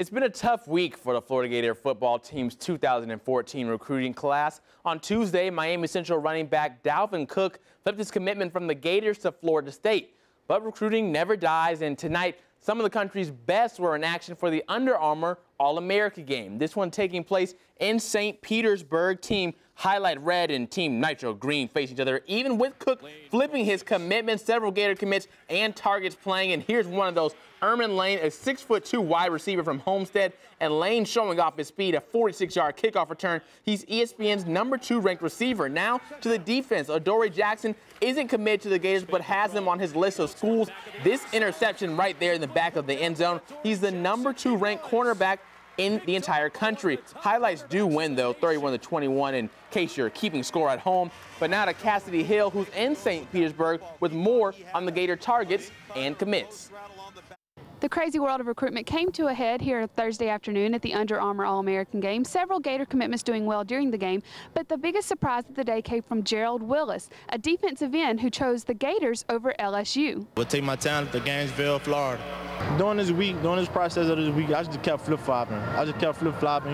It's been a tough week for the Florida Gator football team's 2014 recruiting class. On Tuesday, Miami Central running back Dalvin Cook flipped his commitment from the Gators to Florida State. But recruiting never dies, and tonight, some of the country's best were in action for the Under Armour All-America game. This one taking place in St. Petersburg. Team Highlight Red and Team Nitro Green face each other, even with Cook flipping his commitment. Several Gator commits and targets playing, and here's one of those. Erman Lane, a 6'2" wide receiver from Homestead, and Lane showing off his speed, a 46-yard kickoff return. He's ESPN's #2 ranked receiver. Now to the defense. Adoree Jackson isn't committed to the Gators, but has them on his list of schools. This interception right there in the back of the end zone. He's the #2 ranked cornerback in the entire country. Highlights do win, though, 31-21 in case you're keeping score at home. But now to Kassidy Hill, who's in St. Petersburg, with more on the Gator targets and commits. The crazy world of recruitment came to a head here Thursday afternoon at the Under Armour All-American game. Several Gator commitments doing well during the game, but the biggest surprise of the day came from Gerald Willis, a defensive end who chose the Gators over LSU. We'll take my talent to Gainesville, Florida. During this week, during this process of this week, I just kept flip-flopping.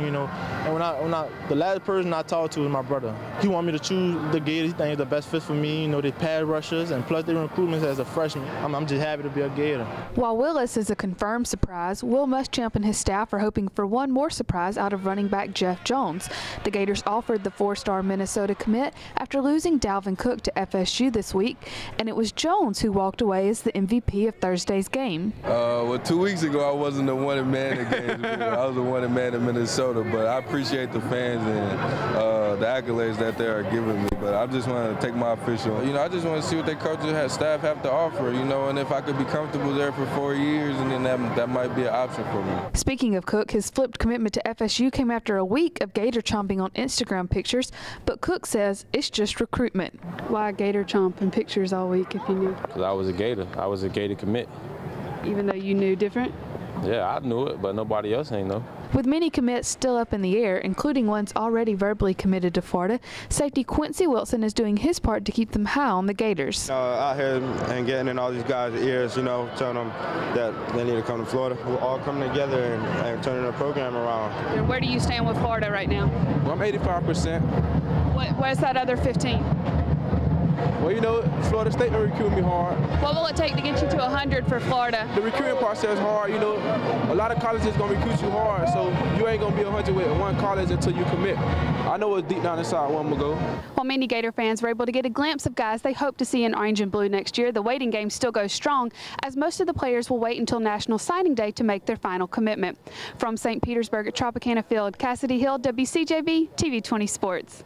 You know. And the last person I talked to was my brother. He wanted me to choose the Gators. He thinks it's the best fit for me. You know, they pass rushers, and plus they recruitment as a freshman. I'm just happy to be a Gator. While Willis is a confirmed surprise, Will Muschamp and his staff are hoping for one more surprise out of running back Jeff Jones. The Gators offered the 4-star Minnesota commit after losing Dalvin Cook to FSU this week, and it was Jones who walked away as the MVP of Thursday's game. Well, 2 weeks ago I wasn't the wanted man in Gainesville. I was the wanted man in Minnesota, but I appreciate the fans and the accolades that they are giving me. But I just want to take my official. You know, I just want to see what their coaches and staff have to offer. You know, and if I could be comfortable there for 4 years, and then that might be an option for me. Speaking of Cook, his flipped commitment to FSU came after a week of Gator chomping on Instagram pictures, but Cook says it's just recruitment. Why Gator chomping pictures all week if you knew? Because I was a Gator. I was a Gator commit. Even though you knew different? Yeah, I knew it, but nobody else ain't know. With many commits still up in the air, including ones already verbally committed to Florida, safety Quincy Wilson is doing his part to keep them high on the Gators. Out here and getting in all these guys' ears, you know, telling them that they need to come to Florida. We'll all come together and turning the program around. And where do you stand with Florida right now? Well, I'm 85%. Where's that other 15? Well, you know, Florida State will recruit me hard. What will it take to get you to 100 for Florida? The recruiting process is hard. You know, a lot of colleges going to recruit you hard, so you ain't going to be 100 with one college until you commit. I know it's deep down inside where I'm going to go. While many Gator fans were able to get a glimpse of guys they hope to see in orange and blue next year, the waiting game still goes strong, as most of the players will wait until National Signing Day to make their final commitment. From St. Petersburg at Tropicana Field, Kassidy Hill, WCJB, TV 20 Sports.